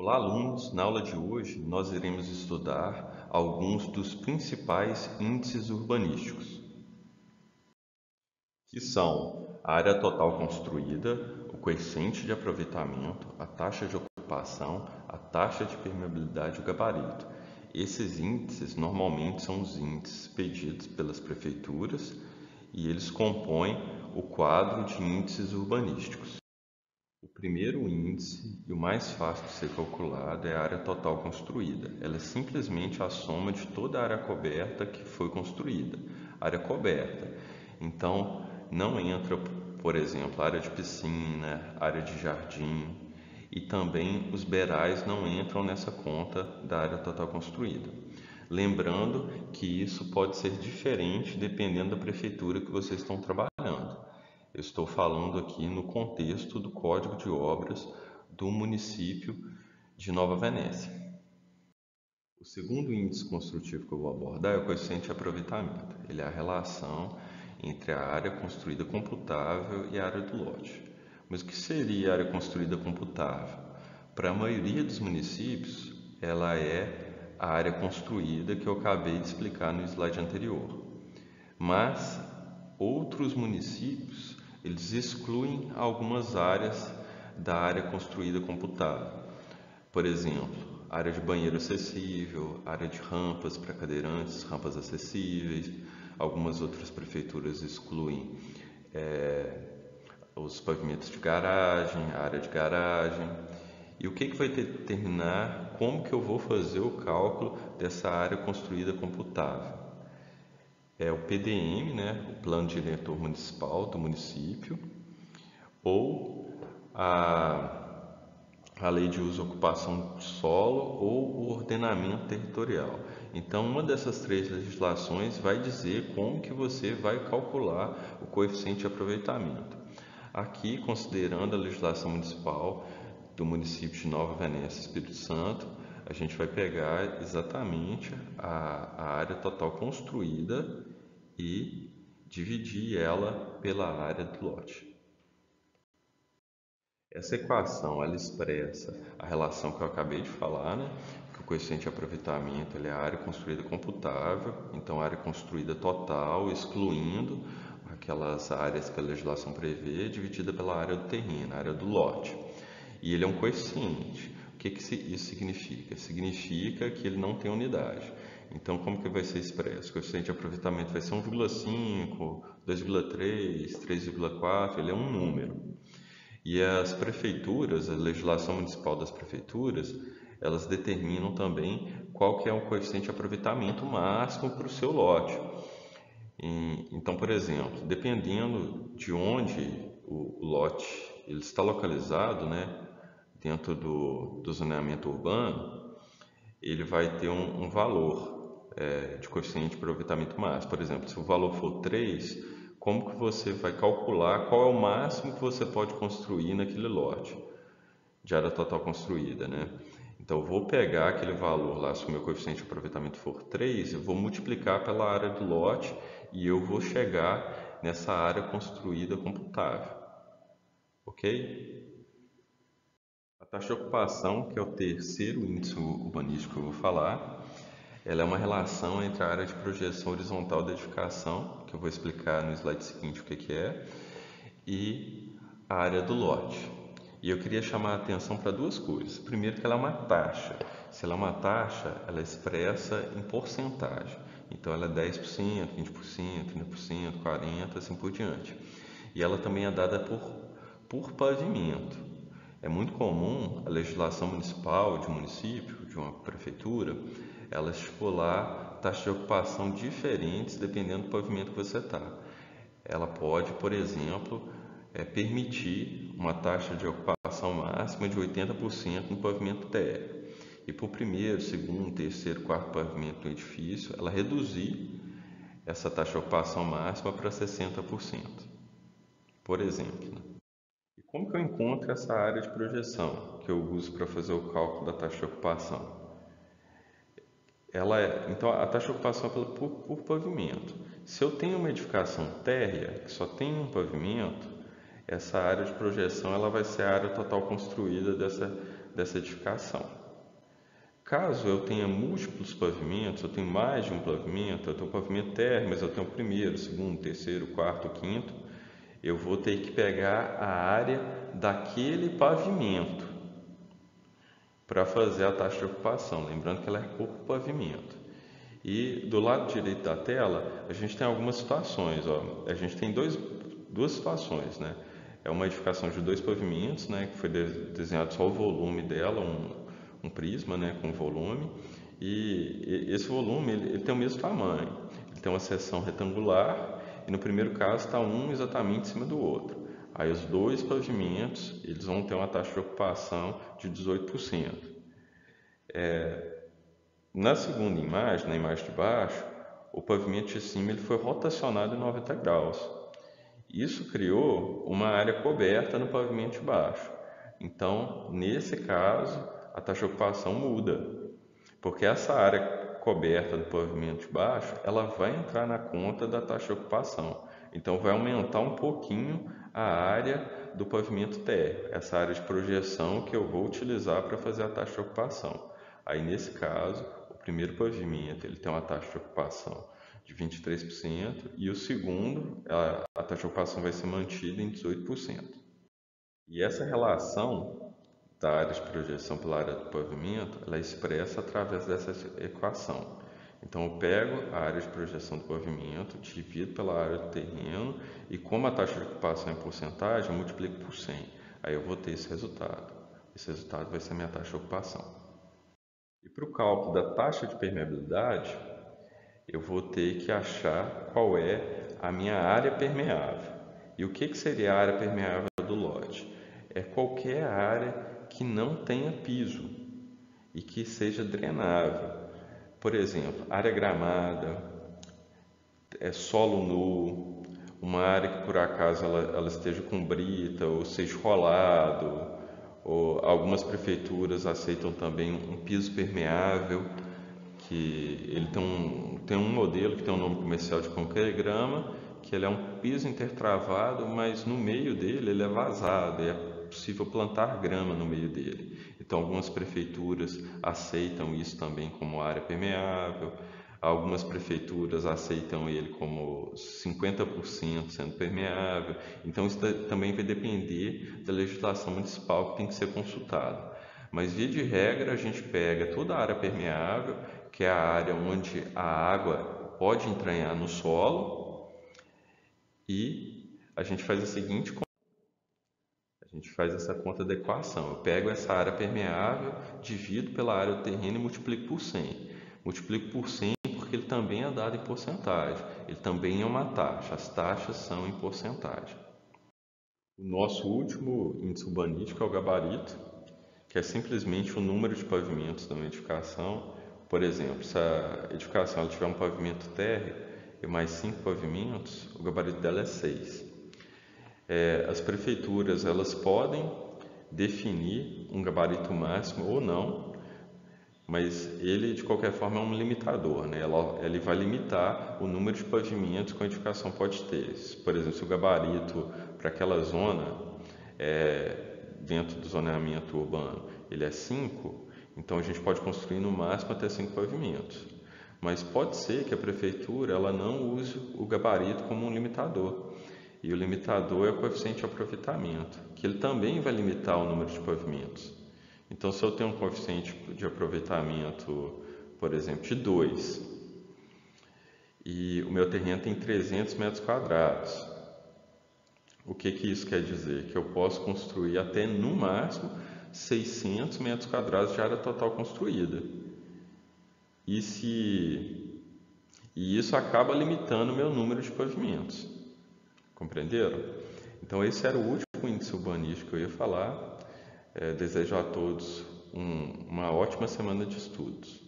Olá, alunos! Na aula de hoje, nós iremos estudar alguns dos principais índices urbanísticos, que são a área total construída, o coeficiente de aproveitamento, a taxa de ocupação, a taxa de permeabilidade e o gabarito. Esses índices normalmente são os índices pedidos pelas prefeituras e eles compõem o quadro de índices urbanísticos. O primeiro índice e o mais fácil de ser calculado é a área total construída. Ela é simplesmente a soma de toda a área coberta que foi construída. Área coberta. Então, não entra, por exemplo, área de piscina, área de jardim e também os beirais não entram nessa conta da área total construída. Lembrando que isso pode ser diferente dependendo da prefeitura que vocês estão trabalhando. Eu estou falando aqui no contexto do Código de Obras do município de Nova Venécia. O segundo índice construtivo que eu vou abordar é o coeficiente de aproveitamento. Ele é a relação entre a área construída computável e a área do lote. Mas o que seria a área construída computável? Para a maioria dos municípios, ela é a área construída que eu acabei de explicar no slide anterior. Mas outros municípios, eles excluem algumas áreas da área construída computável. Por exemplo, área de banheiro acessível, área de rampas para cadeirantes, rampas acessíveis. Algumas outras prefeituras excluem os pavimentos de garagem, a área de garagem. E o que vai determinar como que eu vou fazer o cálculo dessa área construída computável? É o PDM, né, o Plano Diretor Municipal do município, ou a Lei de Uso e Ocupação do Solo ou o Ordenamento Territorial. Então, uma dessas três legislações vai dizer como que você vai calcular o coeficiente de aproveitamento. Aqui, considerando a legislação municipal do município de Nova Venécia, Espírito Santo, a gente vai pegar exatamente a área total construída e dividir ela pela área do lote. Essa equação ela expressa a relação que eu acabei de falar, né? Que o coeficiente de aproveitamento ele é a área construída computável, então a área construída total, excluindo aquelas áreas que a legislação prevê, dividida pela área do terreno, a área do lote. E ele é um coeficiente. O que isso significa? Significa que ele não tem unidade. Então, como que vai ser expresso? O coeficiente de aproveitamento vai ser 1,5, 2,3, 3,4, ele é um número. E as prefeituras, a legislação municipal das prefeituras, elas determinam também qual que é o coeficiente de aproveitamento máximo para o seu lote. Então, por exemplo, dependendo de onde o lote ele está localizado, né, dentro do zoneamento urbano, ele vai ter um valor de coeficiente de aproveitamento máximo. Por exemplo, se o valor for 3, como que você vai calcular qual é o máximo que você pode construir naquele lote de área total construída, né? Então, eu vou pegar aquele valor lá, se o meu coeficiente de aproveitamento for 3, eu vou multiplicar pela área do lote e eu vou chegar nessa área construída computável. Ok? A taxa de ocupação, que é o terceiro índice urbanístico que eu vou falar, ela é uma relação entre a área de projeção horizontal da edificação, que eu vou explicar no slide seguinte o que é, e a área do lote. E eu queria chamar a atenção para duas coisas. Primeiro, que ela é uma taxa. Se ela é uma taxa, ela expressa em porcentagem. Então, ela é 10%, 20%, 30%, 40%, assim por diante. E ela também é dada por pavimento. É muito comum a legislação municipal de um município, de uma prefeitura, ela estipular taxas de ocupação diferentes dependendo do pavimento que você está. Ela pode, por exemplo, permitir uma taxa de ocupação máxima de 80% no pavimento térreo. E para o primeiro, segundo, terceiro, quarto pavimento do edifício, ela reduzir essa taxa de ocupação máxima para 60%, por exemplo. E como que eu encontro essa área de projeção que eu uso para fazer o cálculo da taxa de ocupação? Então, a taxa de ocupação é por pavimento. Se eu tenho uma edificação térrea que só tem um pavimento, essa área de projeção ela vai ser a área total construída dessa edificação. Caso eu tenha múltiplos pavimentos, eu tenho mais de um pavimento, eu tenho um pavimento térreo, mas eu tenho o primeiro, segundo, terceiro, quarto, quinto, eu vou ter que pegar a área daquele pavimento para fazer a taxa de ocupação, lembrando que ela é por pavimento. E do lado direito da tela, a gente tem algumas situações. Ó. A gente tem duas situações, né? É uma edificação de 2 pavimentos, né? Que foi desenhado só o volume dela, um prisma, né? Com volume. E esse volume ele tem o mesmo tamanho. Ele tem uma seção retangular e no primeiro caso está um exatamente em cima do outro. Aí os 2 pavimentos eles vão ter uma taxa de ocupação de 18%. Na segunda imagem, na imagem de baixo, o pavimento de cima ele foi rotacionado em 90 graus. Isso criou uma área coberta no pavimento de baixo. Então, nesse caso, a taxa de ocupação muda, porque essa área coberta do pavimento de baixo, ela vai entrar na conta da taxa de ocupação. Então, vai aumentar um pouquinho a área do pavimento térreo, essa área de projeção que eu vou utilizar para fazer a taxa de ocupação. Aí, nesse caso, o primeiro pavimento ele tem uma taxa de ocupação de 23% e o segundo, a taxa de ocupação vai ser mantida em 18%. E essa relação da área de projeção pela área do pavimento, ela é expressa através dessa equação. Então, eu pego a área de projeção do pavimento, divido pela área do terreno e como a taxa de ocupação é em porcentagem, eu multiplico por 100. Aí eu vou ter esse resultado. Esse resultado vai ser a minha taxa de ocupação. E para o cálculo da taxa de permeabilidade, eu vou ter que achar qual é a minha área permeável. E o que seria a área permeável do lote? É qualquer área que não tenha piso e que seja drenável. Por exemplo, área gramada, solo nu, uma área que por acaso ela esteja com brita ou seja rolado, ou algumas prefeituras aceitam também um piso permeável, que ele tem um modelo que tem um nome comercial de concregrama, que ele é um piso intertravado, mas no meio dele ele é vazado, e é possível plantar grama no meio dele. Então algumas prefeituras aceitam isso também como área permeável, algumas prefeituras aceitam ele como 50% sendo permeável. Então isso também vai depender da legislação municipal que tem que ser consultada. Mas via de regra a gente pega toda a área permeável, que é a área onde a água pode entranhar no solo, e a gente faz a seguinte conta. A gente faz essa conta da equação. Eu pego essa área permeável, divido pela área do terreno e multiplico por 100. Multiplico por 100 porque ele também é dado em porcentagem. Ele também é uma taxa. As taxas são em porcentagem. O nosso último índice urbanístico é o gabarito, que é simplesmente o número de pavimentos de uma edificação. Por exemplo, se a edificação tiver um pavimento térreo e mais 5 pavimentos, o gabarito dela é 6. As prefeituras elas podem definir um gabarito máximo ou não, mas ele de qualquer forma é um limitador, né? Ele vai limitar o número de pavimentos que a edificação pode ter. Por exemplo, se o gabarito para aquela zona, dentro do zoneamento urbano, ele é 5, então a gente pode construir no máximo até 5 pavimentos. Mas pode ser que a prefeitura ela não use o gabarito como um limitador. E o limitador é o coeficiente de aproveitamento, que ele também vai limitar o número de pavimentos. Então, se eu tenho um coeficiente de aproveitamento, por exemplo, de 2, e o meu terreno tem 300 metros quadrados, o que isso quer dizer? Que eu posso construir até, no máximo, 600 metros quadrados de área total construída. E isso acaba limitando o meu número de pavimentos. Compreenderam? Então, esse era o último índice urbanístico que eu ia falar. Desejo a todos uma ótima semana de estudos.